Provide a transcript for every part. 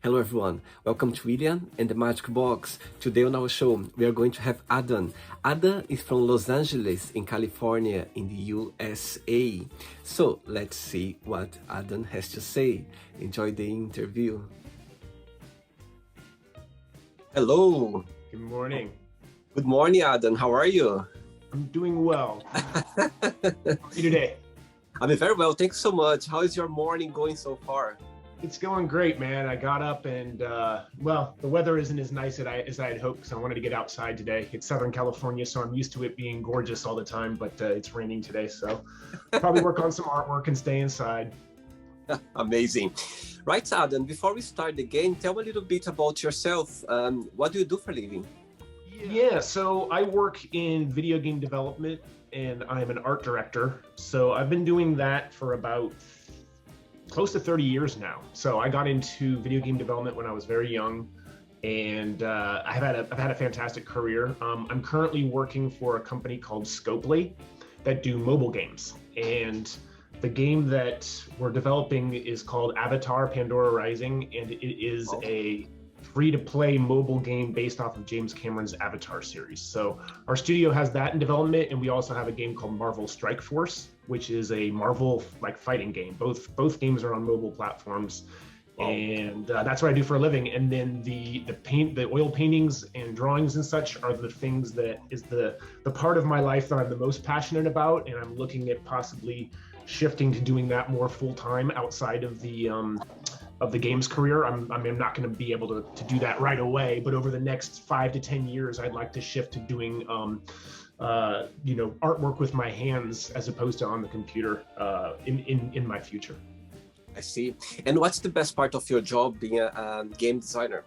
Hello everyone, welcome to William and the Magic Box. Today on our show, we are going to have Adam. Adam is from Los Angeles in California in the USA. So let's see what Adam has to say. Enjoy the interview. Hello. Good morning. Good morning, Adam. How are you? I'm doing well. How are you today? I'm very well, thanks so much. How is your morning going so far? It's going great, man. I got up and, well, the weather isn't as nice as I had hoped because I wanted to get outside today. It's Southern California, so I'm used to it being gorgeous all the time, but it's raining today, so probably work on some artwork and stay inside. Amazing. Right, Adam, before we start the game, tell me a little bit about yourself. What do you do for a living? Yeah, so I work in video game development and I'm an art director. So I've been doing that for about close to 30 years now. So I got into video game development when I was very young, and I've had a fantastic career. I'm currently working for a company called Scopely that do mobile games, and the game that we're developing is called Avatar: Pandora Rising, and it is a free-to-play mobile game based off of James Cameron's Avatar series. So our studio has that in development, and we also have a game called Marvel Strike Force, which is a Marvel fighting game. Both games are on mobile platforms, and that's what I do for a living. And then the oil paintings and drawings and such are the things that is the part of my life that I'm the most passionate about, and I'm looking at possibly shifting to doing that more full time outside of the games career. I'm not going to be able to do that right away, but over the next 5 to 10 years, I'd like to shift to doing artwork with my hands as opposed to on the computer in my future. I see. And what's the best part of your job being a game designer?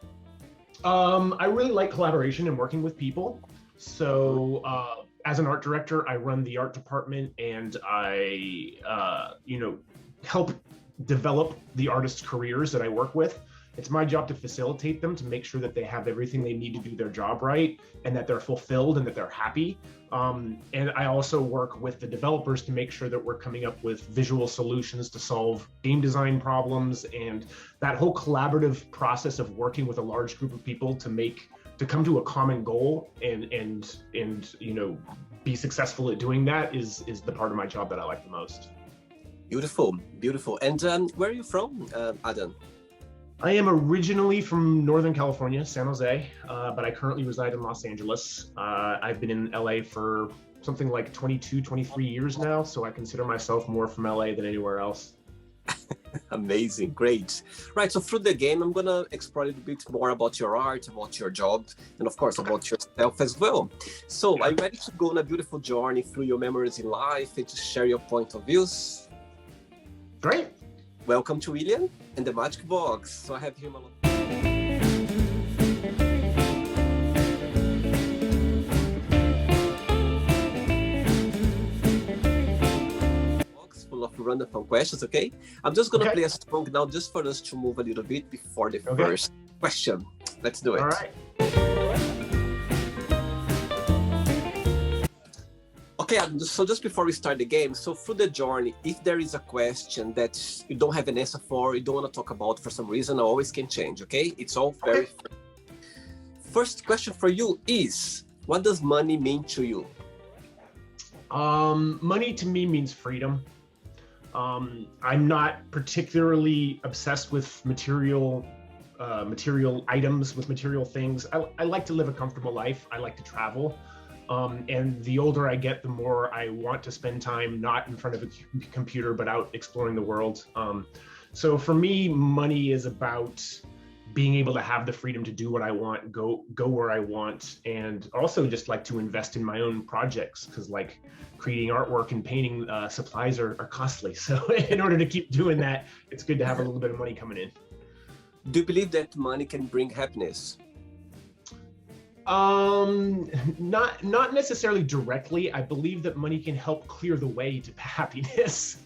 I really like collaboration and working with people. So as an art director, I run the art department, and I help develop the artists' careers that I work with. It's my job to facilitate them, to make sure that they have everything they need to do their job right, and that they're fulfilled and that they're happy. And I also work with the developers to make sure that we're coming up with visual solutions to solve game design problems, and that whole collaborative process of working with a large group of people to come to a common goal and be successful at doing that is the part of my job that I like the most. Beautiful, beautiful. And where are you from, Adam? I am originally from Northern California, San Jose, but I currently reside in Los Angeles. I've been in LA for something like 22, 23 years now, so I consider myself more from LA than anywhere else. Amazing, great. Right, so through the game, I'm gonna explore a little bit more about your art, about your job, and of course about yourself as well. So are you ready to go on a beautiful journey through your memories in life and to share your point of views? Great. Welcome to William and the Magic Box. So I have here my box full of random fun questions, okay? I'm just gonna play a song now just for us to move a little bit before the first question. Let's do it. All right. Okay, so just before we start the game, so through the journey, if there is a question that you don't have an answer for, you don't want to talk about for some reason, I always can change, okay? It's all very free. First question for you is, what does money mean to you? Money to me means freedom. I'm not particularly obsessed with material items, with material things. I like to live a comfortable life. I like to travel. And the older I get, the more I want to spend time not in front of a computer, but out exploring the world. So for me, money is about being able to have the freedom to do what I want, go where I want, and also just like to invest in my own projects, because like creating artwork and painting supplies are costly. So in order to keep doing that, it's good to have a little bit of money coming in. Do you believe that money can bring happiness? Not necessarily directly. I believe that money can help clear the way to happiness.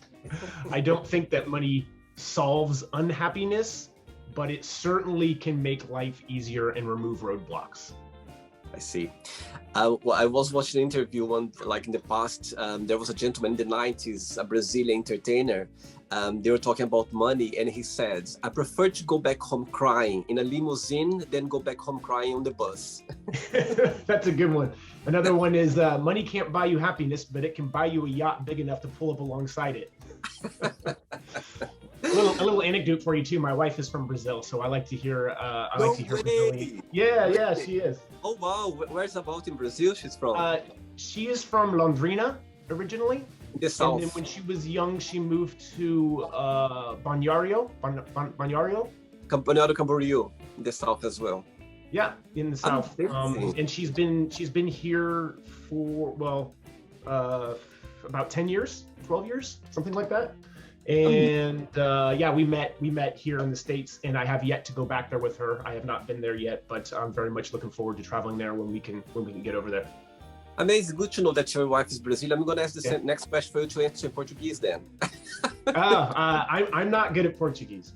I don't think that money solves unhappiness, but it certainly can make life easier and remove roadblocks. I see. Well, I was watching an interview like in the past. There was a gentleman in the 90s, a Brazilian entertainer. They were talking about money, and he said, "I prefer to go back home crying in a limousine than go back home crying on the bus." That's a good one. Another one is money can't buy you happiness, but it can buy you a yacht big enough to pull up alongside it. A little anecdote for you too. My wife is from Brazil, so I like to hear. Brazilian. Yeah, she is. Oh wow, where's about in Brazil she's from? She is from Londrina originally. In the south. And then when she was young, she moved to Balneário, Campeonato Camboriú, in the south as well. Yeah, in the south. And she's been here for about 10 years, 12 years, something like that. And yeah, we met here in the States, and I have yet to go back there with her. I have not been there yet, but I'm very much looking forward to traveling there when we can get over there. Amazing, good to know that your wife is Brazilian. I'm gonna ask the next question for you to answer in Portuguese then. I'm not good at Portuguese.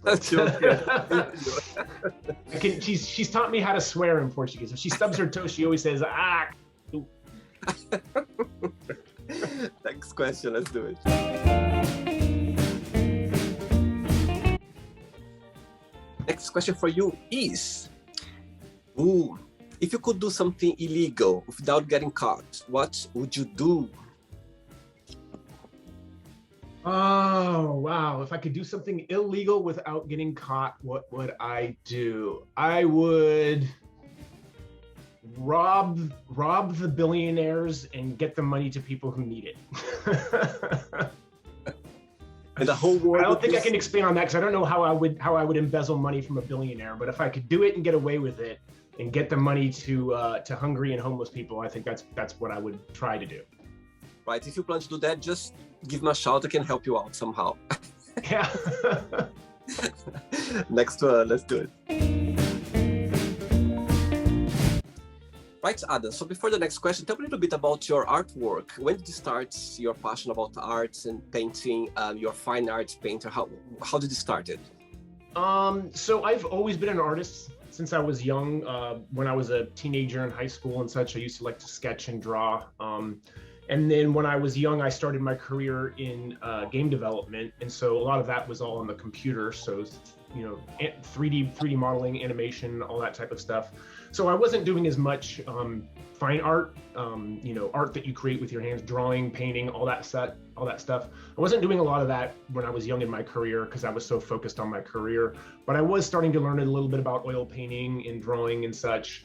She's taught me how to swear in Portuguese. If she stubs her toe, she always says ah. Next question, let's do it. Next question for you is, if you could do something illegal without getting caught, what would you do? Oh, wow. If I could do something illegal without getting caught, what would I do? I would rob the billionaires and get the money to people who need it. And the whole world. I don't think I can expand on that because I don't know how I would embezzle money from a billionaire. But if I could do it and get away with it and get the money to hungry and homeless people, I think that's what I would try to do. Right. If you plan to do that, just give me a shout. I can help you out somehow. Yeah. Next one. Let's do it. Right, Adam. So before the next question, tell me a little bit about your artwork. When did you start your passion about arts and painting? Your fine arts painter. How did you start it? So I've always been an artist since I was young. When I was a teenager in high school and such, I used to like to sketch and draw. And then when I was young, I started my career in game development, and so a lot of that was all on the computer. So, 3D modeling, animation, all that type of stuff. So I wasn't doing as much fine art, art that you create with your hands, drawing, painting, all that stuff. I wasn't doing a lot of that when I was young in my career because I was so focused on my career. But I was starting to learn a little bit about oil painting and drawing and such.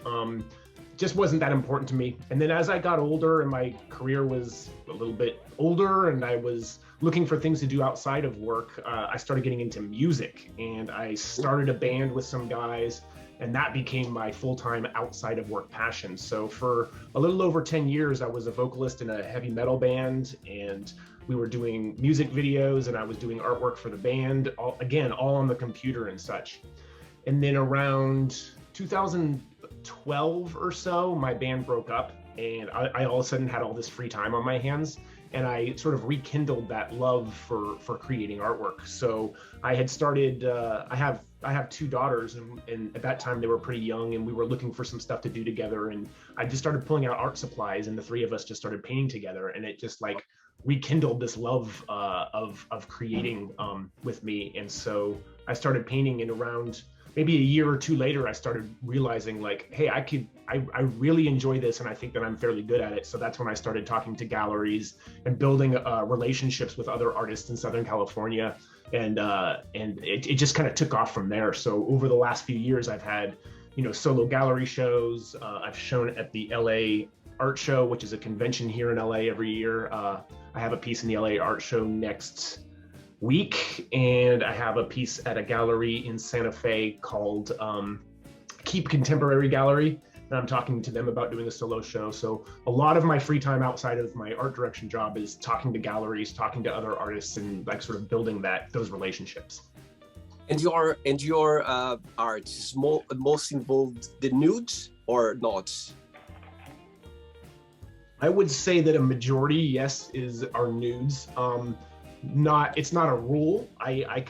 Just wasn't that important to me. And then as I got older and my career was a little bit older and I was looking for things to do outside of work, I started getting into music, and I started a band with some guys, and that became my full-time outside of work passion. So for a little over 10 years, I was a vocalist in a heavy metal band, and we were doing music videos, and I was doing artwork for the band, all on the computer and such. And then around 2012 or so, my band broke up, and I all of a sudden had all this free time on my hands, and I sort of rekindled that love for creating artwork. So I had started, I have two daughters, and at that time they were pretty young, and we were looking for some stuff to do together, and I just started pulling out art supplies, and the three of us just started painting together, and it just like rekindled this love of creating with me. And so I started painting, and around maybe a year or two later, I started realizing like, hey, I really enjoy this, and I think that I'm fairly good at it. So that's when I started talking to galleries and building relationships with other artists in Southern California. And it just kind of took off from there. So over the last few years, I've had, solo gallery shows. I've shown at the LA Art Show, which is a convention here in LA every year. I have a piece in the LA Art Show next week, and I have a piece at a gallery in Santa Fe called Keep Contemporary Gallery, and I'm talking to them about doing a solo show. So a lot of my free time outside of my art direction job is talking to galleries, talking to other artists, and like sort of building those relationships. And your art is most involved the nudes or not? I would say that a majority, yes, are nudes. It's not a rule. I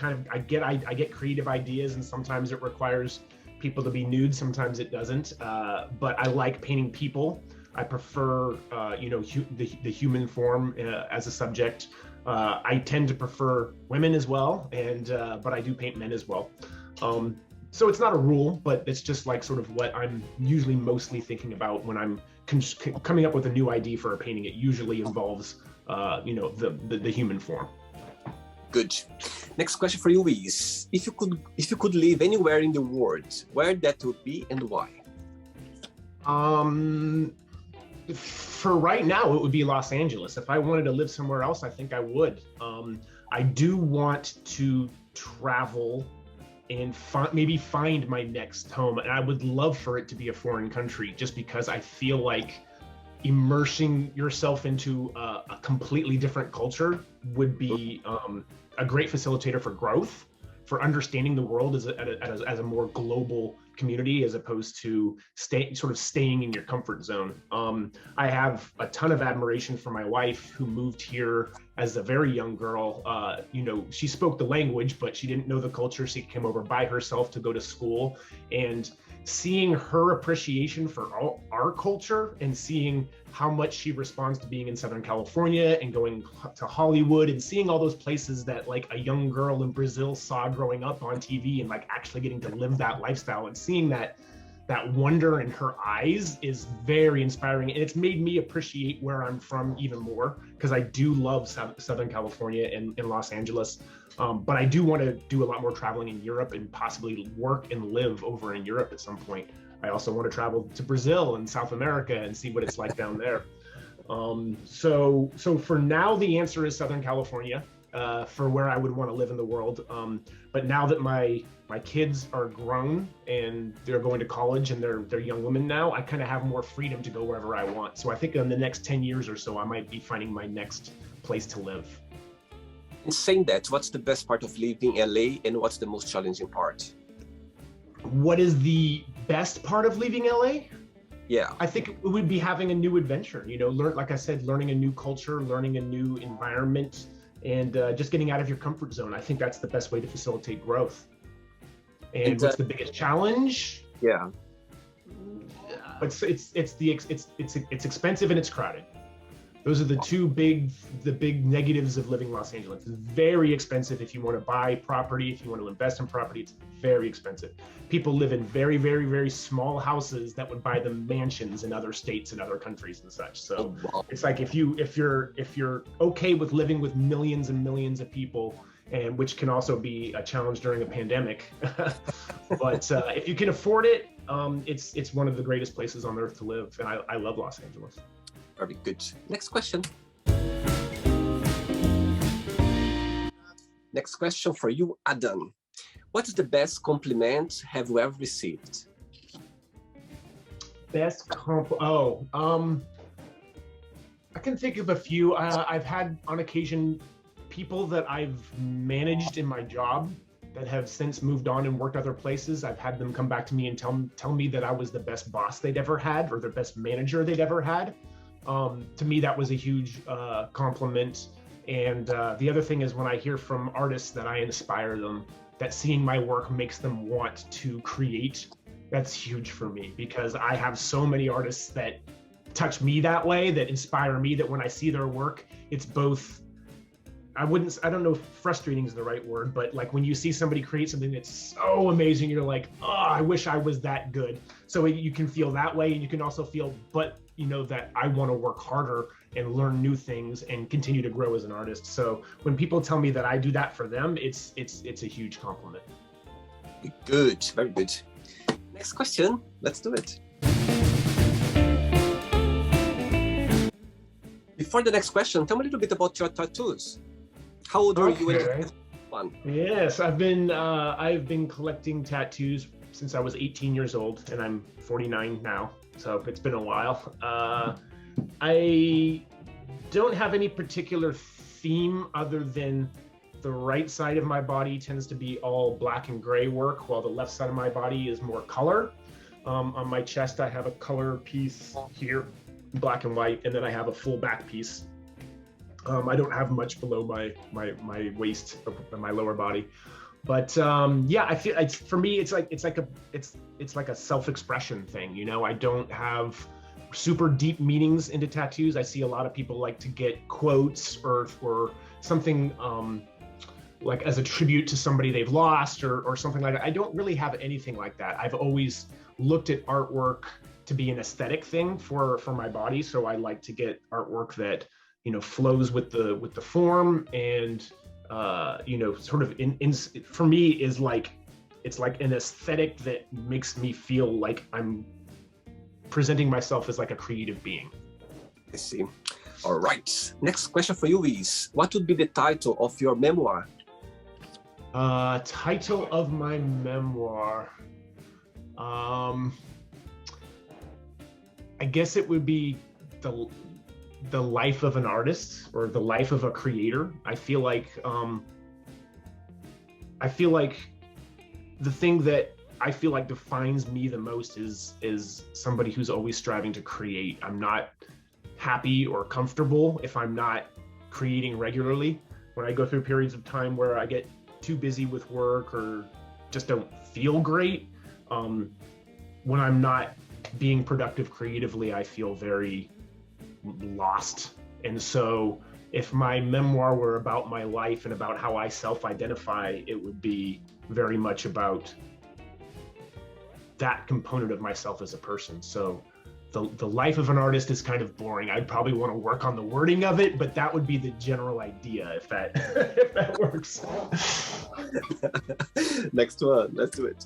get creative ideas, and sometimes it requires people to be nude. Sometimes it doesn't. But I like painting people. I prefer, the human form as a subject. I tend to prefer women as well, but I do paint men as well. So it's not a rule, but it's just like sort of what I'm usually mostly thinking about when I'm coming up with a new idea for a painting. It usually involves, the human form. Good. Next question for you is, if you could live anywhere in the world, where that would be and why? For right now, it would be Los Angeles. If I wanted to live somewhere else, I think I would. I do want to travel and maybe find my next home. And I would love for it to be a foreign country, just because I feel like immersing yourself into a completely different culture would be a great facilitator for growth, for understanding the world as a more global community, as opposed to staying in your comfort zone. I have a ton of admiration for my wife, who moved here as a very young girl. She spoke the language, but she didn't know the culture. She came over by herself to go to school, and seeing her appreciation for our culture, and seeing how much she responds to being in Southern California and going to Hollywood, and seeing all those places that like a young girl in Brazil saw growing up on TV, and like actually getting to live that lifestyle, and seeing that wonder in her eyes is very inspiring. And it's made me appreciate where I'm from even more, because I do love Southern California and Los Angeles. But I do want to do a lot more traveling in Europe, and possibly work and live over in Europe at some point. I also want to travel to Brazil and South America and see what it's like down there. So for now, the answer is Southern California, for where I would want to live in the world. But now that my kids are grown and they're going to college and they're young women now, I kind of have more freedom to go wherever I want. So I think in the next 10 years or so, I might be finding my next place to live. In saying that, what's the best part of living in LA, and what's the most challenging part? What is the best part of leaving LA? Yeah, I think it would be having a new adventure. Like I said, learning a new culture, learning a new environment, and just getting out of your comfort zone. I think that's the best way to facilitate growth. And what's the biggest challenge? Yeah, It's expensive and it's crowded. Those are the big negatives of living in Los Angeles. It's very expensive if you want to buy property, if you want to invest in property. It's very expensive. People live in very, very, very small houses that would buy them mansions in other states and other countries and such. So it's like if you're okay with living with millions and millions of people, and which can also be a challenge during a pandemic, but if you can afford it, it's one of the greatest places on earth to live, and I love Los Angeles. very good. Next question. Next question for you, Adam. What is the best compliment have you ever received? Best I can think of a few. I've had on occasion people that I've managed in my job that have since moved on and worked other places. I've had them come back to me and tell me that I was the best boss they'd ever had, or the best manager they'd ever had. To me, that was a huge compliment. And the other thing is when I hear from artists that I inspire them, that seeing my work makes them want to create, that's huge for me, because I have so many artists that touch me that way, that inspire me, that when I see their work, it's both, I don't know if frustrating is the right word, but like when you see somebody create something that's so amazing, you're like, oh, I wish I was that good. So you can feel that way, and you can also feel, that I want to work harder and learn new things and continue to grow as an artist. So when people tell me that I do that for them, it's a huge compliment. Good, very good. Next question, let's do it. Before the next question, tell me a little bit about your tattoos. How old were you when you had one? Yes, I've been collecting tattoos since I was 18 years old, and I'm 49 now, so it's been a while. I don't have any particular theme other than the right side of my body tends to be all black and gray work, while the left side of my body is more color. On my chest, I have a color piece here, black and white, and then I have a full back piece. I don't have much below my waist, my lower body. But yeah, I feel for me, it's like a self-expression thing. You know, I don't have super deep meanings into tattoos. I see a lot of people like to get quotes or something like as a tribute to somebody they've lost or something like that. I don't really have anything like that. I've always looked at artwork to be an aesthetic thing for my body. So I like to get artwork that, you know, flows with the form and, you know, sort of for me is like, it's like an aesthetic that makes me feel like I'm presenting myself as like a creative being. I see. All right. Next question for you is, what would be the title of your memoir? Title of my memoir. I guess it would be the life of an artist or the life of a creator. I feel like the thing that I feel like defines me the most is somebody who's always striving to create. I'm not happy or comfortable if I'm not creating regularly. When I go through periods of time where I get too busy with work or just don't feel great, when I'm not being productive creatively, I feel very lost. And so if my memoir were about my life and about how I self-identify, it would be very much about that component of myself as a person. So the life of an artist is kind of boring. I'd probably want to work on the wording of it, but that would be the general idea if that if that works. Next one, let's do it.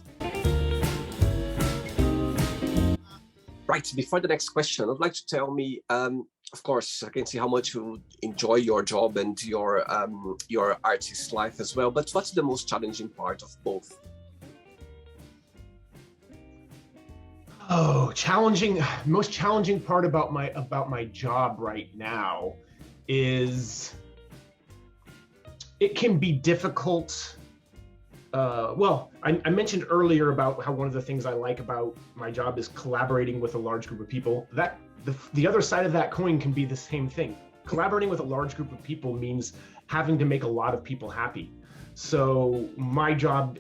Right, before the next question, I'd like to tell me, of course, I can see how much you enjoy your job and your artist life as well, but what's the most challenging part of both? Oh, most challenging part about my job right now is it can be difficult. Well, I mentioned earlier about how one of the things I like about my job is collaborating with a large group of people. That the other side of that coin can be the same thing. Collaborating with a large group of people means having to make a lot of people happy. So my job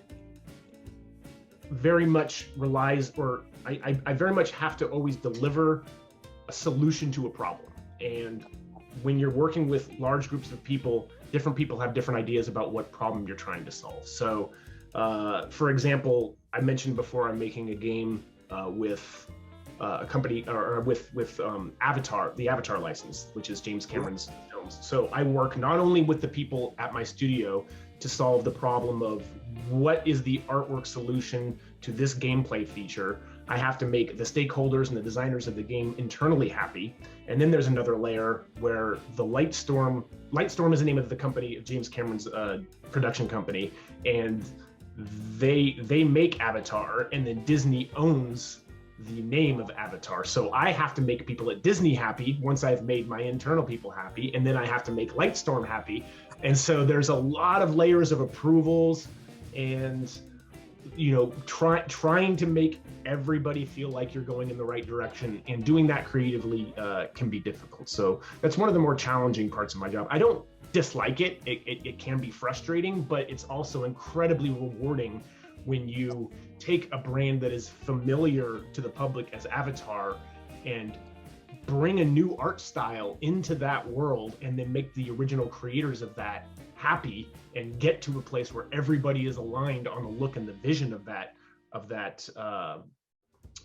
very much relies, or I very much have to always deliver a solution to a problem. And when you're working with large groups of people, different people have different ideas about what problem you're trying to solve. So, for example, I mentioned before I'm making a game with a company or with Avatar, the Avatar license, which is James Cameron's films. So I work not only with the people at my studio to solve the problem of what is the artwork solution to this gameplay feature. I have to make the stakeholders and the designers of the game internally happy. And then there's another layer where the Lightstorm is the name of the company, of James Cameron's production company, and they make Avatar, and then Disney owns the name of Avatar. So I have to make people at Disney happy once I've made my internal people happy, and then I have to make Lightstorm happy. And so there's a lot of layers of approvals and, you know, trying to make everybody feel like you're going in the right direction, and doing that creatively can be difficult. So that's one of the more challenging parts of my job. I don't dislike it. It can be frustrating, but it's also incredibly rewarding when you take a brand that is familiar to the public as Avatar and bring a new art style into that world, and then make the original creators of that happy and get to a place where everybody is aligned on the look and the vision of that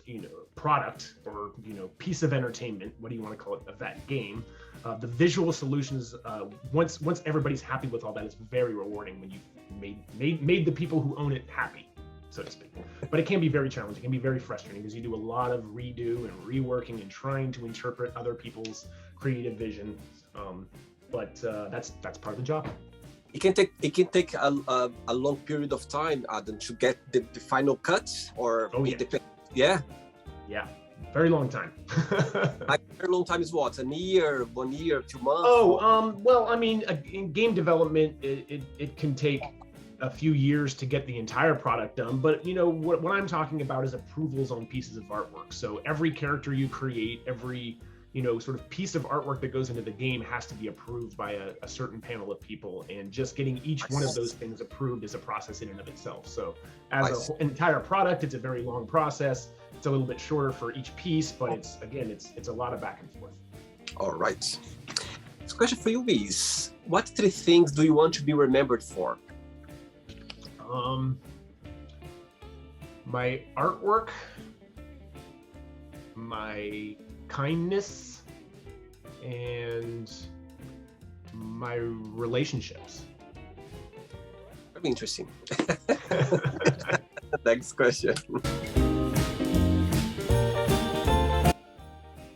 you know, product, or, you know, piece of entertainment, what do you want to call it, of that game. The visual solutions, once everybody's happy with all that, it's very rewarding when you've made the people who own it happy, so to speak. But it can be very challenging, it can be very frustrating, because you do a lot of redo and reworking and trying to interpret other people's creative vision. But that's part of the job. It can take a long period of time, Adam, to get the final cut, or it depends. Yeah, very long time. Like, very long time is what, a year, 1 year, 2 months? Well, I mean, in game development, it can take a few years to get the entire product done. But, you know, what I'm talking about is approvals on pieces of artwork. So every character you create, every, sort of piece of artwork that goes into the game has to be approved by a certain panel of people, and just getting each one of those things approved is a process in and of itself. So as an entire product, it's a very long process. It's a little bit shorter for each piece, but it's a lot of back and forth. All right. This question for you is, what 3 things do you want to be remembered for? My artwork, my kindness, and my relationships. Very interesting. Next question.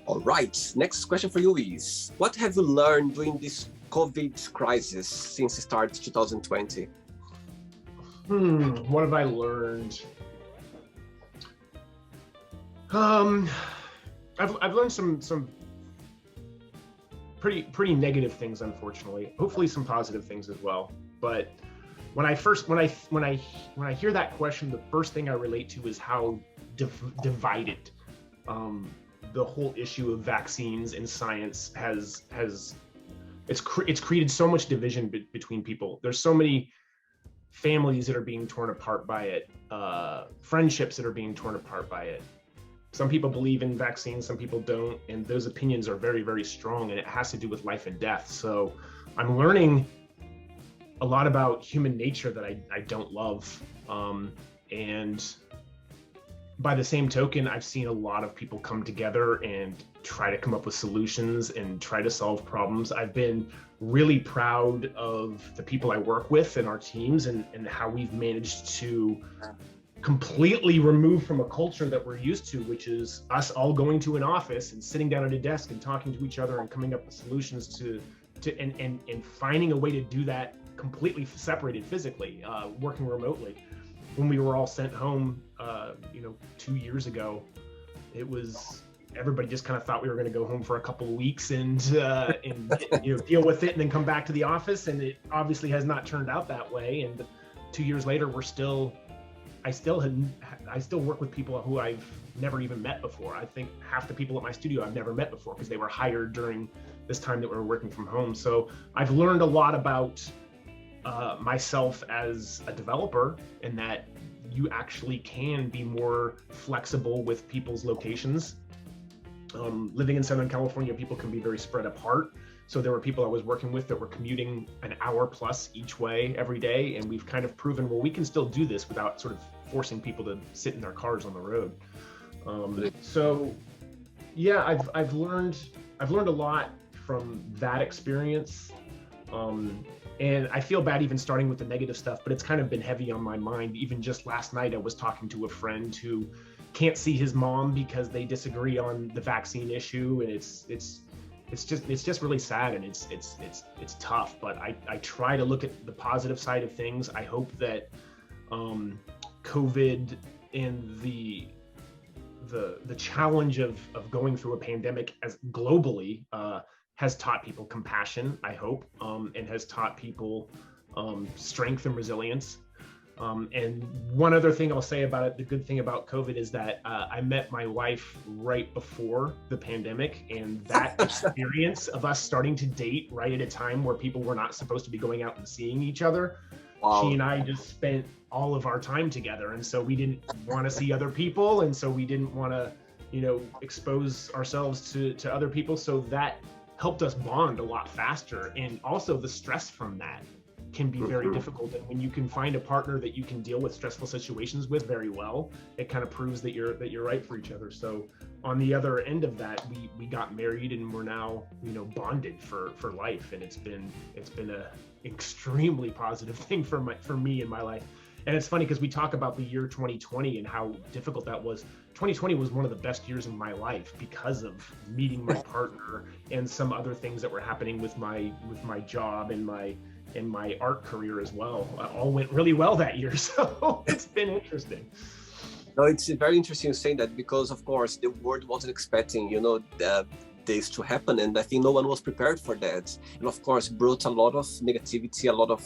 All right, next question for you is, what have you learned during this COVID crisis since it started 2020? What have I learned? I've learned some pretty negative things, unfortunately. Hopefully some positive things as well. But when I hear that question, the first thing I relate to is how divided the whole issue of vaccines and science has it's created so much division between people. There's so many families that are being torn apart by it, friendships that are being torn apart by it. Some people believe in vaccines, some people don't, and those opinions are very, very strong, and it has to do with life and death. So I'm learning a lot about human nature that I don't love. And by the same token, I've seen a lot of people come together and try to come up with solutions and try to solve problems. I've been really proud of the people I work with and our teams, and how we've managed to completely remove from a culture that we're used to, which is us all going to an office and sitting down at a desk and talking to each other and coming up with solutions and finding a way to do that completely separated physically, working remotely. When we were all sent home, 2 years ago, it was everybody just kind of thought we were going to go home for a couple of weeks and deal with it and then come back to the office, and it obviously has not turned out that way. And 2 years later, I still work with people who I've never even met before. I think half the people at my studio I've never met before because they were hired during this time that we were working from home. So I've learned a lot about myself as a developer, and that you actually can be more flexible with people's locations. Living in Southern California, people can be very spread apart. So there were people I was working with that were commuting an hour plus each way every day, and we've kind of proven, well, we can still do this without sort of forcing people to sit in their cars on the road. So yeah, I've learned a lot from that experience. And I feel bad even starting with the negative stuff, but it's kind of been heavy on my mind. Even just last night, I was talking to a friend who can't see his mom because they disagree on the vaccine issue, and it's just really sad, and it's tough. But I try to look at the positive side of things. I hope that COVID and the challenge of going through a pandemic as globally has taught people compassion, I hope, and has taught people strength and resilience. And one other thing I'll say about it, the good thing about COVID is that I met my wife right before the pandemic, and that experience of us starting to date right at a time where people were not supposed to be going out and seeing each other. Wow. She and I just spent all of our time together, and so we didn't want to see other people, and so we didn't want to, expose ourselves to other people. So that helped us bond a lot faster, and also the stress from that can be very difficult. And when you can find a partner that you can deal with stressful situations with very well, it kind of proves that you're right for each other. So on the other end of that, we got married, and we're now bonded for life, and it's been a extremely positive thing for me in my life. And it's funny because we talk about the year 2020 and how difficult that was. 2020 was one of the best years of my life because of meeting my partner and some other things that were happening with my job and my art career as well. All went really well that year, so it's been interesting. No, it's very interesting saying that, because of course the world wasn't expecting this to happen, and I think no one was prepared for that. And of course brought a lot of negativity, a lot of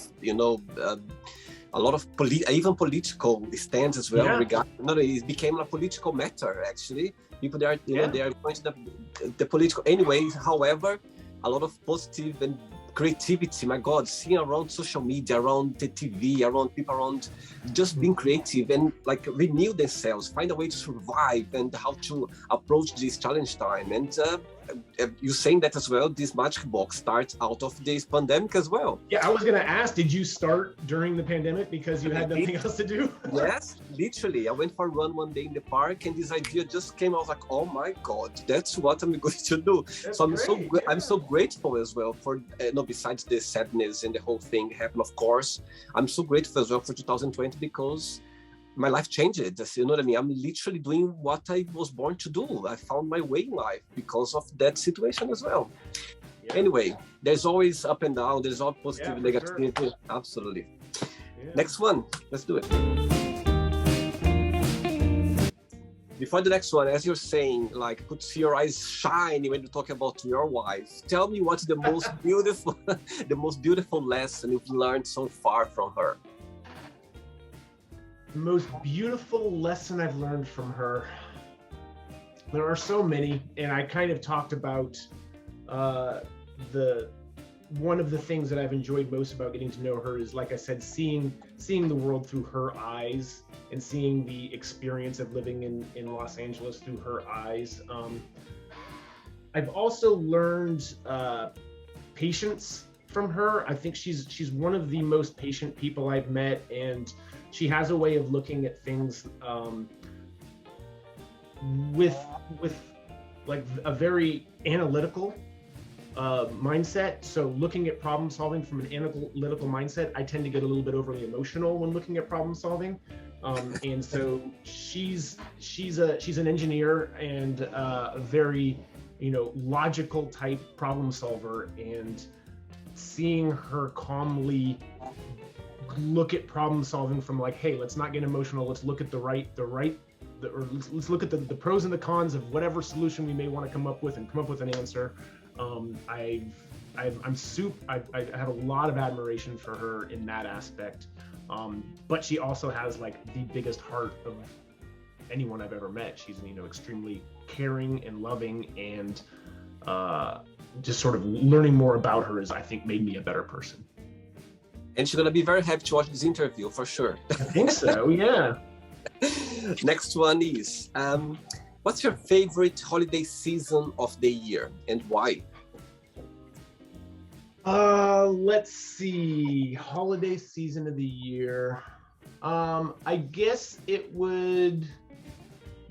a lot of even political stands as well. Yeah. Regarding, no, it became a political matter actually. People they are, they are going to the political anyways. However, a lot of positive and creativity. My God, seeing around social media, around the TV, around people, around just being creative and like renew themselves, find a way to survive and how to approach this challenge time. And you're saying that as well, this magic box starts out of this pandemic as well. Yeah, I was going to ask, did you start during the pandemic because you had nothing else to do? Yes, literally. I went for a run one day in the park and this idea just came. I was like, oh my God, that's what I'm going to do. That's so I'm great. I'm so grateful as well for, besides the sadness and the whole thing happened, of course, I'm so grateful as well for 2020 because my life changed. You know what I mean? I'm literally doing what I was born to do. I found my way in life because of that situation as well. Yeah. Anyway, there's always up and down. There's all positive and negative. Sure. Absolutely. Yeah. Next one. Let's do it. Before the next one, as you're saying, like, could see your eyes shine when you talk about your wife. Tell me what's the most beautiful, the most beautiful lesson you've learned so far from her. The most beautiful lesson I've learned from her. There are so many, and I kind of talked about one of the things that I've enjoyed most about getting to know her is, like I said, seeing the world through her eyes and seeing the experience of living in Los Angeles through her eyes. I've also learned patience from her. I think she's one of the most patient people I've met, and she has a way of looking at things with like a very analytical mindset. So looking at problem solving from an analytical mindset, I tend to get a little bit overly emotional when looking at problem solving. And so she's an engineer and a very, logical type problem solver, and seeing her calmly look at problem solving from like, hey, let's not get emotional. Let's look at let's look at the pros and the cons of whatever solution we may want to come up with and come up with an answer. I have a lot of admiration for her in that aspect. But she also has like the biggest heart of anyone I've ever met. She's, extremely caring and loving, and just sort of learning more about her I think made me a better person. And she's going to be very happy to watch this interview, for sure. I think so, yeah. Next one is, what's your favorite holiday season of the year and why? Let's see. Holiday season of the year. I guess it would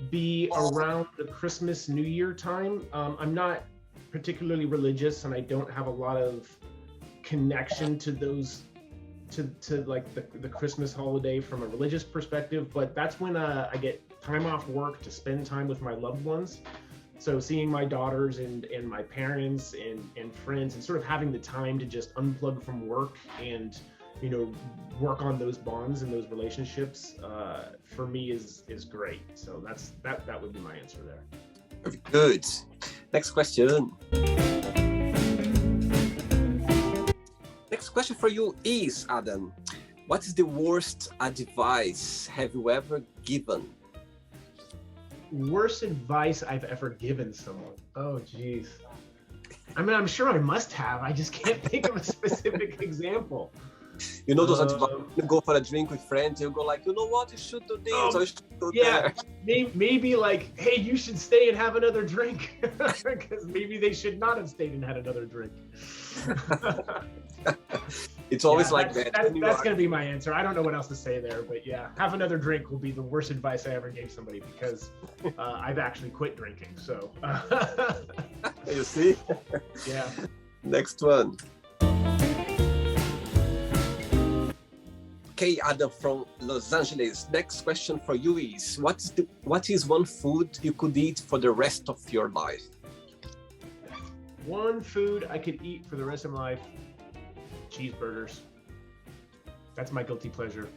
be around the Christmas, New Year time. I'm not particularly religious, and I don't have a lot of connection to those to like the Christmas holiday from a religious perspective, but that's when I get time off work to spend time with my loved ones. So seeing my daughters and my parents and friends, and sort of having the time to just unplug from work and work on those bonds and those relationships, for me is great. So that would be my answer there. Very good. Next question. Next question for you is, Adam, what is the worst advice have you ever given? Worst advice I've ever given someone? Oh, geez. I mean, I'm sure I must have. I just can't think of a specific example. Those advice, you go for a drink with friends, you go like, you know what, you should do this, or you should do that. Maybe like, hey, you should stay and have another drink, because maybe they should not have stayed and had another drink. It's always like that. That's going to be my answer. I don't know what else to say there, but yeah, have another drink will be the worst advice I ever gave somebody, because I've actually quit drinking. So you see? Yeah. Next one. Okay, Adam from Los Angeles. Next question for you is, what is one food you could eat for the rest of your life? One food I could eat for the rest of my life: cheeseburgers. That's my guilty pleasure.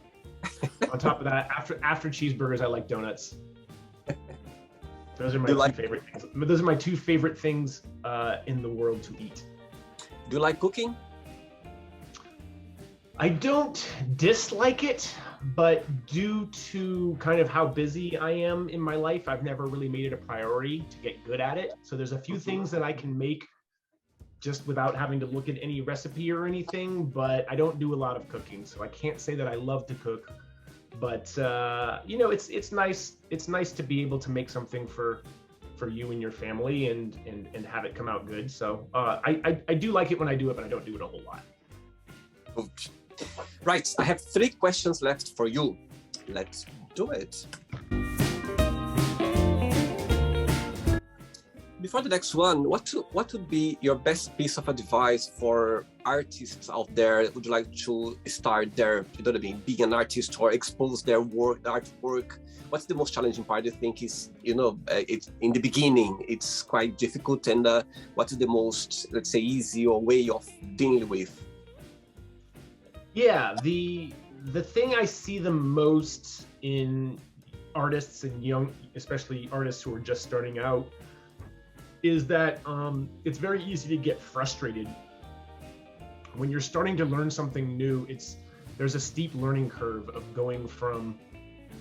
On top of that, after cheeseburgers, I like donuts. Those are my two favorite things. Those are my two favorite things in the world to eat. Do you like cooking? I don't dislike it, but due to kind of how busy I am in my life, I've never really made it a priority to get good at it. So there's a few things that I can make just without having to look at any recipe or anything, but I don't do a lot of cooking. So I can't say that I love to cook, but you know, it's nice. It's nice to be able to make something for you and your family and have it come out good. So I do like it when I do it, but I don't do it a whole lot. Okay. Right, I have 3 questions left for you. Let's do it. Before the next one, what would be your best piece of advice for artists out there that would like to start their, you know what I mean, being an artist or expose their work, their artwork? What's the most challenging part? You think is, you know, it's in the beginning, it's quite difficult, and what is the most, let's say, easy or way of dealing with? Yeah, the thing I see the most in artists and young, especially artists who are just starting out, is that it's very easy to get frustrated when you're starting to learn something new. There's a steep learning curve of going from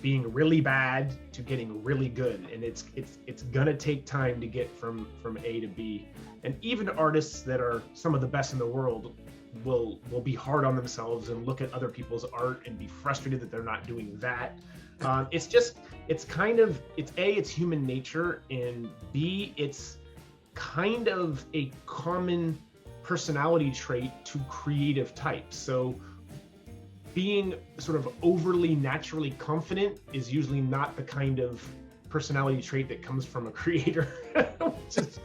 being really bad to getting really good, and it's gonna take time to get from A to B. And even artists that are some of the best in the world will be hard on themselves and look at other people's art and be frustrated that they're not doing that. It's A, it's human nature, and B, it's kind of a common personality trait to creative types. So being sort of overly naturally confident is usually not the kind of personality trait that comes from a creator, which is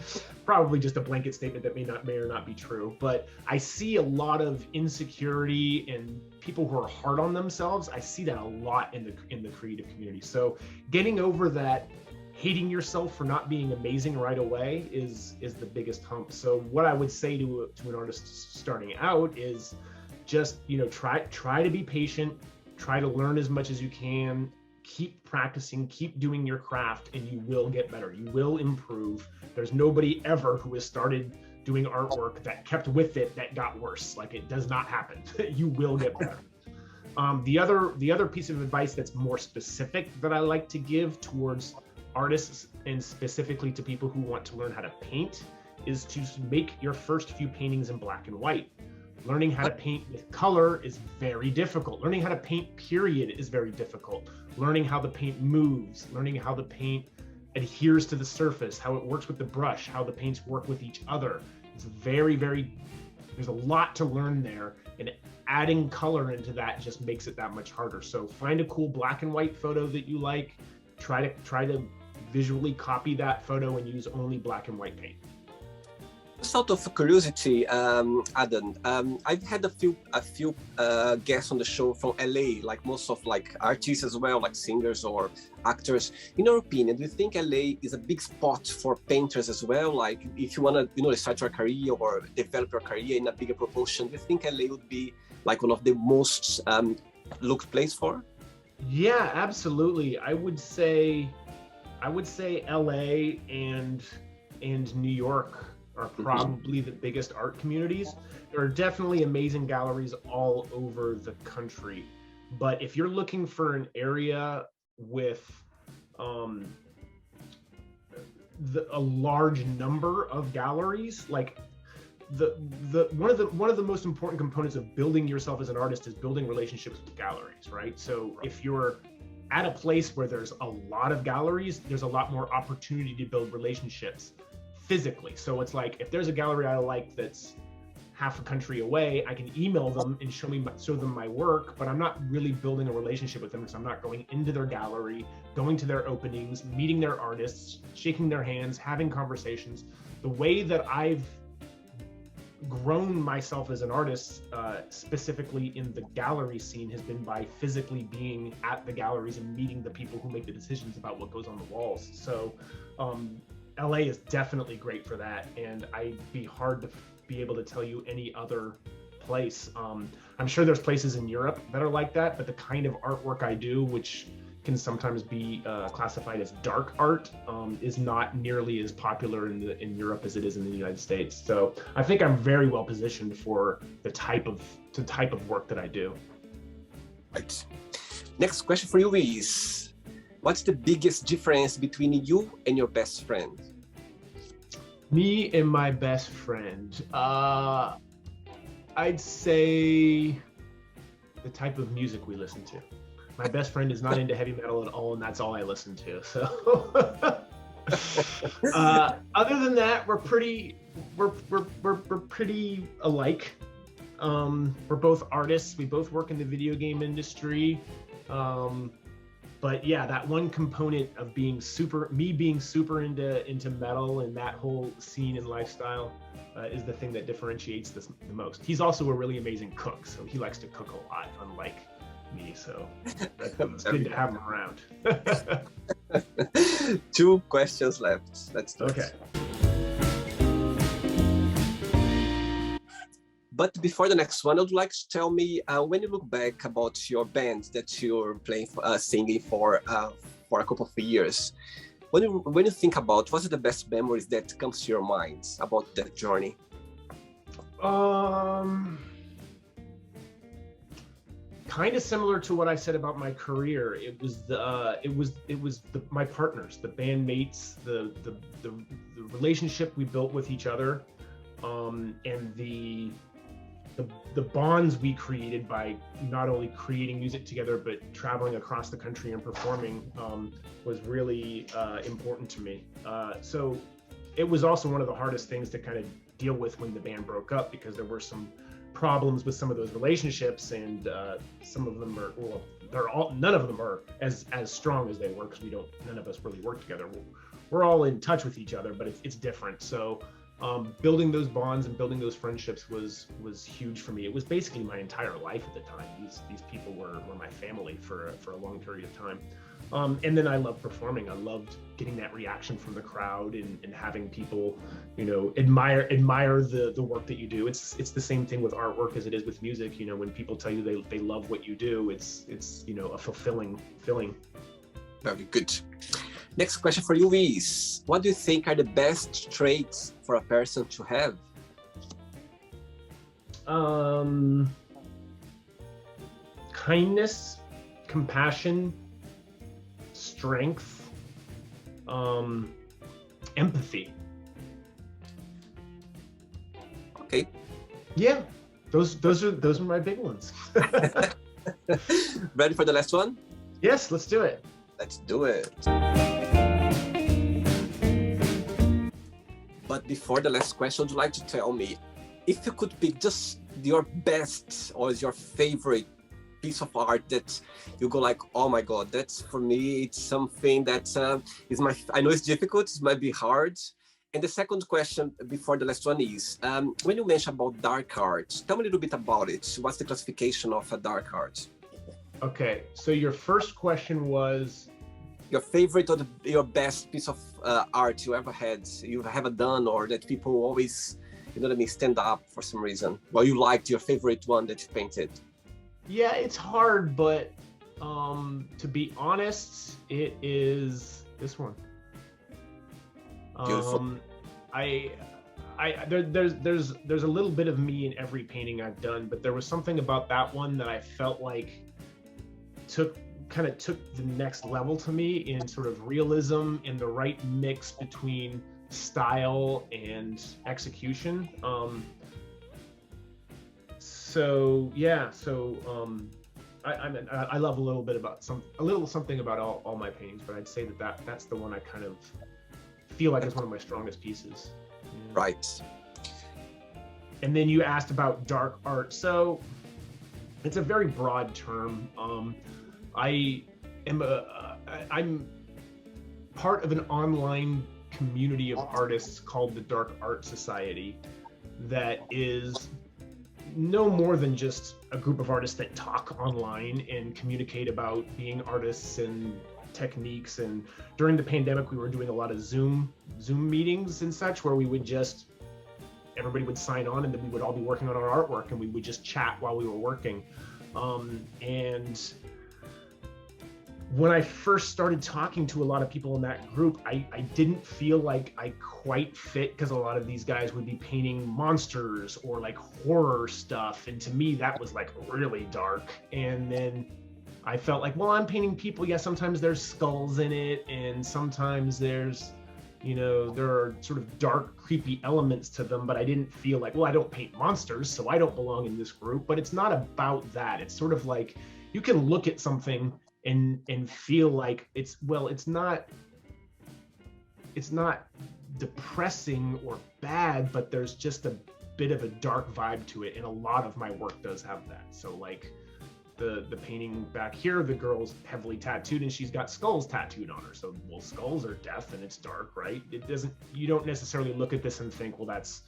probably just a blanket statement that may or not be true. But I see a lot of insecurity and people who are hard on themselves. I see that a lot in the creative community. So getting over that, hating yourself for not being amazing right away is the biggest hump. So what I would say to an artist starting out is just, you know, try to be patient, try to learn as much as you can, keep practicing, keep doing your craft, and you will get better. You will improve. There's nobody ever who has started doing artwork that kept with it that got worse. Like, it does not happen. You will get better. The other piece of advice that's more specific that I like to give towards artists, and specifically to people who want to learn how to paint, is to make your first few paintings in black and white. Learning how to paint with color is very difficult. Learning how to paint, period, is very difficult. Learning how the paint moves, learning how the paint adheres to the surface, how it works with the brush, how the paints work with each other. It's there's a lot to learn there, and adding color into that just makes it that much harder. So find a cool black and white photo that you like, try to visually copy that photo and use only black and white paint. Just out of curiosity, Adam, I've had a few guests on the show from LA, like most of like artists as well, like singers or actors. In your opinion, do you think LA is a big spot for painters as well? Like, if you want to, you know, start your career or develop your career in a bigger proportion, do you think LA would be like one of the most looked place for? Yeah, absolutely. I would say LA and New York are probably the biggest art communities. There are definitely amazing galleries all over the country, but if you're looking for an area with a large number of galleries, like one of the most important components of building yourself as an artist is building relationships with galleries, right? So if you're at a place where there's a lot of galleries, there's a lot more opportunity to build relationships physically. So it's like, if there's a gallery I like that's half a country away, I can email them and show them my work, but I'm not really building a relationship with them because I'm not going into their gallery, going to their openings, meeting their artists, shaking their hands, having conversations. The way that I've grown myself as an artist, specifically in the gallery scene, has been by physically being at the galleries and meeting the people who make the decisions about what goes on the walls. So LA is definitely great for that, and I'd be hard to be able to tell you any other place. I'm sure there's places in Europe that are like that, but the kind of artwork I do, which can sometimes be classified as dark art, is not nearly as popular in Europe as it is in the United States. So I think I'm very well positioned for the type of work that I do. Right. Next question for you is, what's the biggest difference between you and your best friend? Me and my best friend, I'd say the type of music we listen to. My best friend is not into heavy metal at all, and that's all I listen to. So, other than that, we're pretty alike. We're both artists. We both work in the video game industry. But yeah, that one component of being super into metal and that whole scene and lifestyle is the thing that differentiates this the most. He's also a really amazing cook, so he likes to cook a lot, unlike me. So it's good to have him around. 2 questions left. Let's do Okay. it. But before the next one, I would like to tell me when you look back about your band that you're playing, singing for a couple of years. When you think about what's the best memories that comes to your mind about that journey? Kind of similar to what I said about my career. It was my partners, the bandmates, the relationship we built with each other, and the bonds we created by not only creating music together but traveling across the country and performing was really important to me. So it was also one of the hardest things to kind of deal with when the band broke up, because there were some problems with some of those relationships, and some of them are, well, none of them are as strong as they were, because none of us really work together. We're all in touch with each other, but it's different. So building those bonds and building those friendships was huge for me. It was basically my entire life at the time. These people were my family for a long period of time. And then I loved performing. I loved getting that reaction from the crowd and having people, admire the work that you do. It's the same thing with artwork as it is with music. When people tell you they love what you do, it's a fulfilling. Very good. Next question for you is, what do you think are the best traits for a person to have? Kindness, compassion, strength, empathy. Okay. Yeah, those are my big ones. Ready for the last one? Yes, let's do it. Let's do it. But before the last question, would you like to tell me, if you could pick just your best or your favorite piece of art that you go like, oh my God, that's for me, it's something that is I know it's difficult, it might be hard. And the second question before the last one is, when you mention about dark art, tell me a little bit about it. What's the classification of a dark art? Okay, so your first question was? Your favorite or your best piece of art you ever had, you haven't done, or that people always, stand up for some reason, or you liked your favorite one that you painted? Yeah, it's hard, but to be honest, it is this one. Beautiful. There's a little bit of me in every painting I've done, but there was something about that one that I felt like took the next level to me in sort of realism and the right mix between style and execution. I love a little something about all my paintings, but I'd say that's the one I kind of feel like is one of my strongest pieces. Yeah. Right. And then you asked about dark art. So it's a very broad term. I'm part of an online community of artists called the Dark Art Society that is no more than just a group of artists that talk online and communicate about being artists and techniques. And during the pandemic, we were doing a lot of Zoom meetings and such, where everybody would sign on, and then we would all be working on our artwork, and we would just chat while we were working. And when I first started talking to a lot of people in that group, I didn't feel like I quite fit, because a lot of these guys would be painting monsters or like horror stuff. And to me, that was like really dark. And then I felt like, well, I'm painting people. Yeah, sometimes there's skulls in it, and sometimes there's, you know, there are sort of dark, creepy elements to them, but I didn't feel like, well, I don't paint monsters, so I don't belong in this group. But it's not about that. It's sort of like, you can look at something and feel like it's not depressing or bad, but there's just a bit of a dark vibe to it, and a lot of my work does have that. So like the painting back here, the girl's heavily tattooed and she's got skulls tattooed on her. So, well, skulls are death and it's dark, right? You don't necessarily look at this and think, well, that's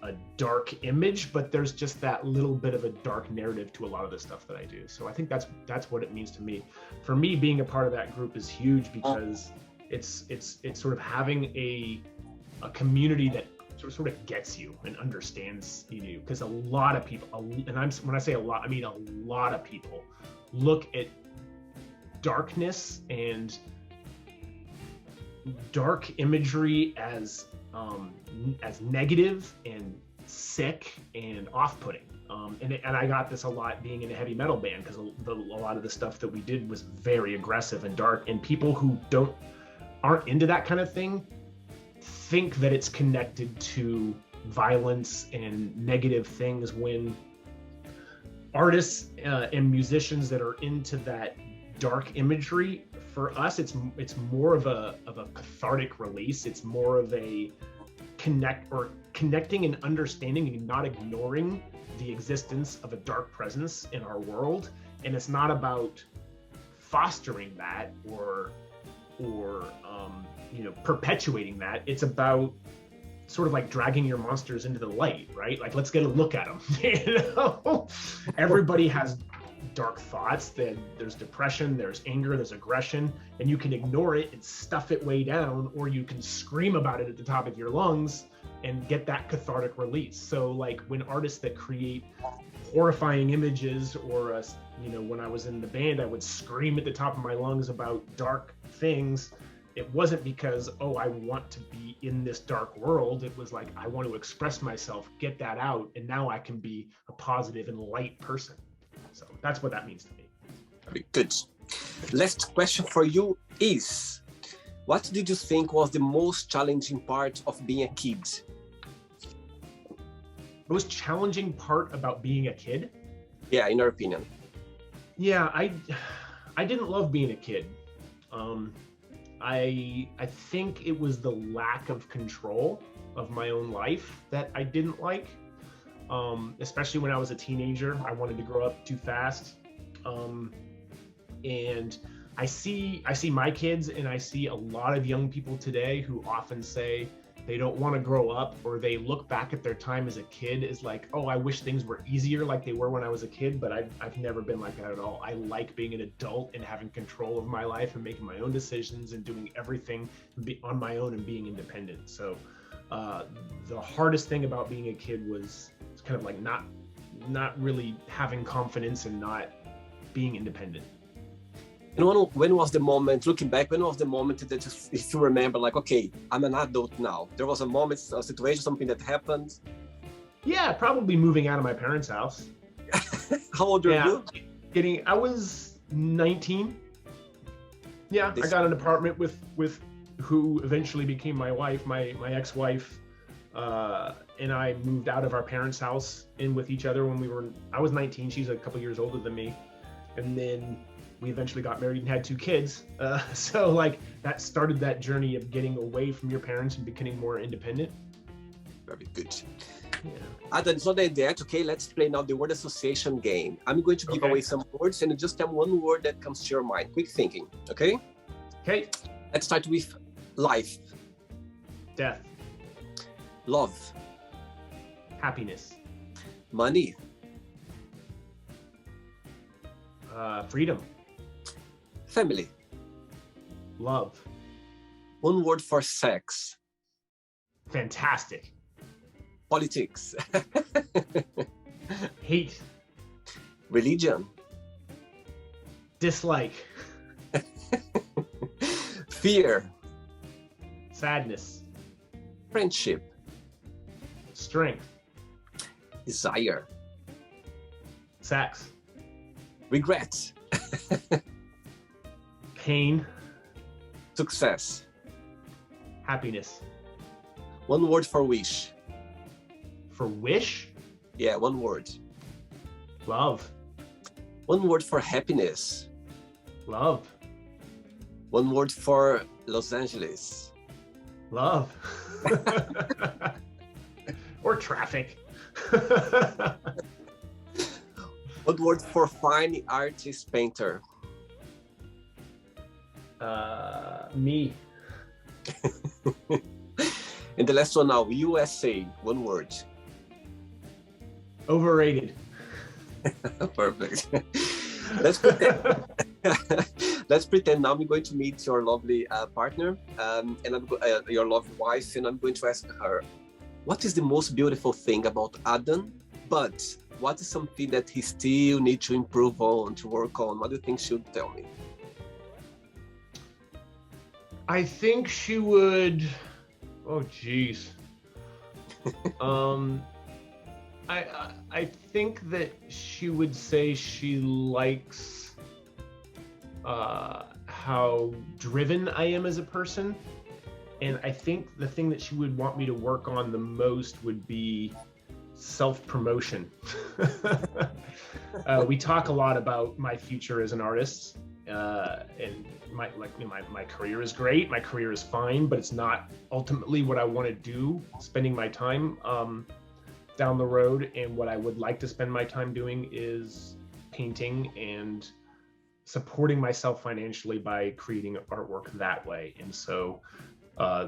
a dark image, but there's just that little bit of a dark narrative to a lot of the stuff that I do. So I think that's what it means to me. For me, being a part of that group is huge, because it's sort of having a community that sort of gets you and understands you, because a lot of people, and when I say a lot, I mean a lot of people, look at darkness and dark imagery as negative and sick and off-putting. And I got this a lot being in a heavy metal band, because a lot of the stuff that we did was very aggressive and dark, and people who aren't into that kind of thing think that it's connected to violence and negative things, when artists and musicians that are into that dark imagery, for us, it's more of a cathartic release. It's more of a connecting and understanding and not ignoring the existence of a dark presence in our world. And it's not about fostering that or perpetuating that. It's about sort of like dragging your monsters into the light, right? Like, let's get a look at them. Everybody has dark thoughts. There's depression, there's anger, there's aggression, and you can ignore it and stuff it way down, or you can scream about it at the top of your lungs and get that cathartic release. So like when artists that create horrifying images, or when I was in the band, I would scream at the top of my lungs about dark things. It wasn't because, oh, I want to be in this dark world. It was like, I want to express myself, get that out, and now I can be a positive and light person. So that's what that means to me. Very good. Last question for you is, what did you think was the most challenging part of being a kid? Most challenging part about being a kid? Yeah, in your opinion. Yeah, I didn't love being a kid. I think it was the lack of control of my own life that I didn't like. Especially when I was a teenager. I wanted to grow up too fast. And I see my kids, and I see a lot of young people today who often say they don't want to grow up, or they look back at their time as a kid as like, oh, I wish things were easier like they were when I was a kid, but I've never been like that at all. I like being an adult and having control of my life and making my own decisions and doing everything on my own and being independent. So the hardest thing about being a kid was kind of like not really having confidence and not being independent. And when was the moment, looking back, when was the moment that if you remember, like, okay, I'm an adult now? There was a moment, a situation, something that happened? Yeah, probably moving out of my parents' house. How old were you? I was 19. Yeah, I got an apartment with who eventually became my wife, my ex-wife, and I moved out of our parents' house in with each other when I was 19. She's a couple years older than me. And then we eventually got married and had 2 kids. So like that started that journey of getting away from your parents and becoming more independent. Very good. Yeah. Adam, it's not that. Okay, let's play now the word association game. I'm going to give away some words, and you just tell me one word that comes to your mind. Quick thinking, okay? Okay. Let's start with life. Death. Love. Happiness. Money. Freedom. Family. Love. One word for sex. Fantastic. Politics. Hate. Religion. Dislike. Fear. Sadness. Friendship. Strength. Desire. Sex. Regret. Pain. Success. Happiness. One word for wish. For wish? Yeah, one word. Love. One word for happiness. Love. One word for Los Angeles. Love. Or traffic. One word for fine artist painter. Me. And the last one now, USA. One word. Overrated. Perfect. Let's pretend. Let's pretend now I'm going to meet your lovely partner and your lovely wife, and I'm going to ask her, what is the most beautiful thing about Adam? But what is something that he still needs to improve on, to work on? What do you think she would tell me? I think she would. Oh, geez. I think that she would say she likes how driven I am as a person. And I think the thing that she would want me to work on the most would be self-promotion. We talk a lot about my future as an artist, and my career is great, my career is fine, but it's not ultimately what I want to do, spending my time down the road. And what I would like to spend my time doing is painting and supporting myself financially by creating artwork that way. And so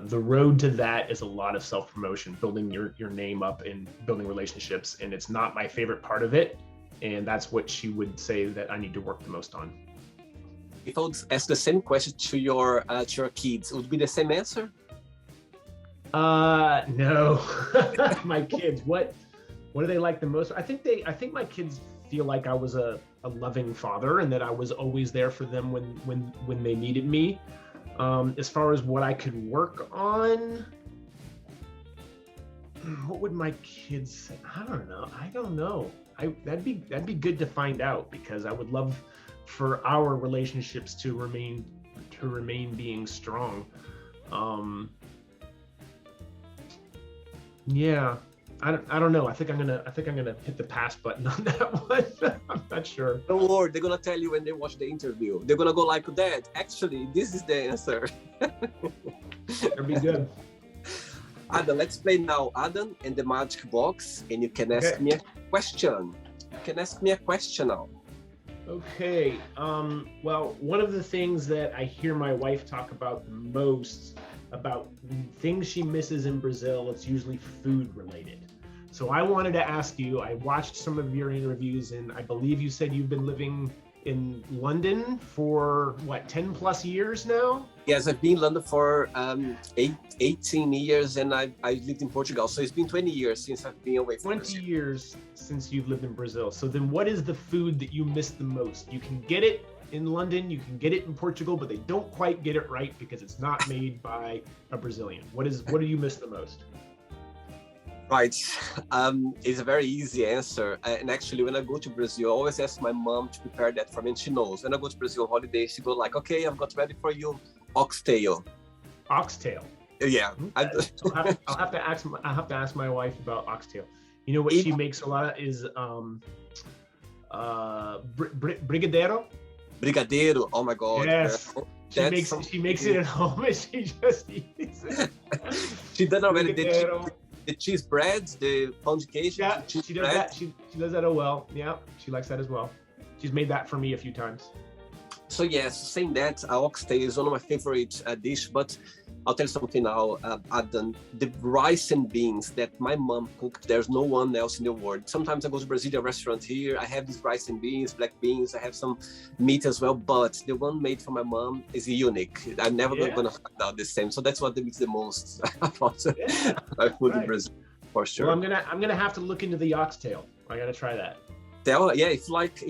the road to that is a lot of self-promotion, building your name up and building relationships. And it's not my favorite part of it. And that's what she would say that I need to work the most on. If I would ask the same question to your kids, would it be the same answer? No. My kids, what do they like the most? I think my kids feel like I was a loving father and that I was always there for them when they needed me. As far as what I could work on, what would my kids say? I don't know. That'd be good to find out, because I would love for our relationships to remain being strong. Yeah, I don't know. I think I'm gonna hit the pass button on that one. I'm not sure. Don't worry, they're gonna tell you when they watch the interview. They're gonna go like, Dad, actually, this is the answer. That'd be good. Adam, let's play now Adam and the Magic Box, and you can ask me a question. You can ask me a question now. Okay. Well, one of the things that I hear my wife talk about the most, about things she misses in Brazil, it's usually food related. So I wanted to ask you, I watched some of your interviews, and I believe you said you've been living in London for what, 10 plus years now? Yes, I've been in London for 18 years, and I lived in Portugal. So it's been 20 years since I've been away from 20 years since you've lived in Brazil. So then what is the food that you miss the most? You can get it in London, you can get it in Portugal, but they don't quite get it right because it's not made by a Brazilian. What do you miss the most? Right. It's a very easy answer. And actually, when I go to Brazil, I always ask my mom to prepare that for me, and she knows. When I go to Brazil holiday, she go like, okay, I've got ready for you oxtail. Oxtail. Yeah. Okay. I'll have to ask my wife about oxtail. You know what she makes a lot of is brigadeiro. Brigadeiro. Oh my God. Yes. She makes it at home and she just eats it. She done already the cheese breads, the pão de queijo. Yeah, she does that. She does that well. Yeah, she likes that as well. She's made that for me a few times. So yes, saying that, oxtail is one of my favorite dish, but I'll tell you something now, Adam. The rice and beans that my mom cooked, there's no one else in the world. Sometimes I go to Brazilian restaurant here, I have these rice and beans, black beans, I have some meat as well, but the one made for my mom is unique. I'm never gonna find out the same. So that's what makes the most about my food in Brazil, for sure. Well, I'm gonna have to look into the oxtail. I gotta try that. Yeah, if like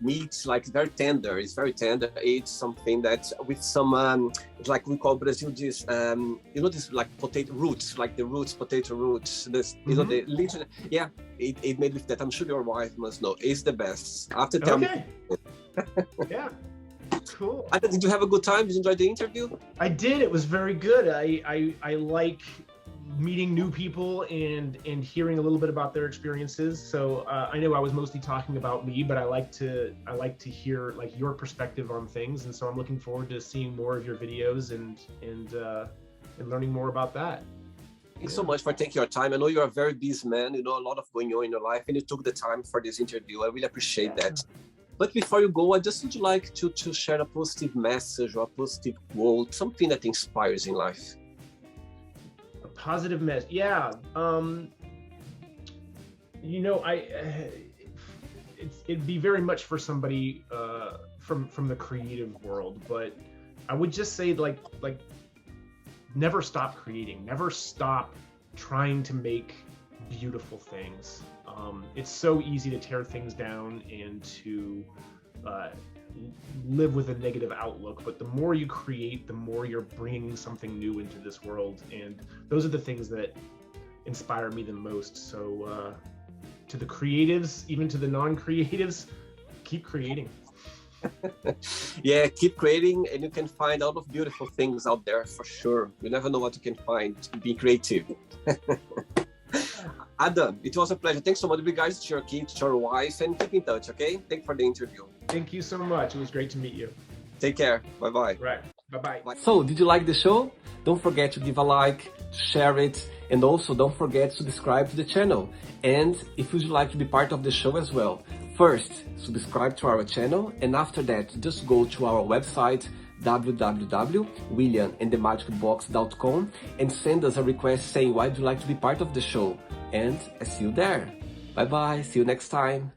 meat, like very tender. It's very tender. It's something that with some like we call Brazil this this like potato roots, like the roots, potato roots. This the literally, yeah. It made with that. I'm sure your wife must know. It's the best. After tell me. Yeah. Cool. Did you have a good time? Did you enjoy the interview? I did. It was very good. I like meeting new people and hearing a little bit about their experiences. So I know I was mostly talking about me, but I like to hear like your perspective on things, and so I'm looking forward to seeing more of your videos and learning more about that. Thanks so much for taking your time. I know you're a very busy man. You know a lot of going on in your life, and you took the time for this interview. I really appreciate that. But before you go, I just would like to share a positive message or a positive quote, something that inspires in life. Positive message, yeah. It'd be very much for somebody from the creative world, but I would just say like never stop creating, never stop trying to make beautiful things. It's so easy to tear things down and to live with a negative outlook, but the more you create, the more you're bringing something new into this world, and those are the things that inspire me the most. So to the creatives, even to the non-creatives, keep creating. Yeah, keep creating, and you can find a lot of beautiful things out there for sure. You never know what you can find. Be creative. Adam, it was a pleasure. Thanks so much. Regards to your kids, to your wife, and keep in touch, okay? Thank you for the interview. Thank you so much. It was great to meet you. Take care. Bye-bye. Right. Bye-bye. So, did you like the show? Don't forget to give a like, share it, and also don't forget to subscribe to the channel. And if you'd like to be part of the show as well, first, subscribe to our channel, and after that, just go to our website, www.williamandthemagicbox.com, and send us a request saying why would you like to be part of the show. And I see you there. Bye bye. See you next time.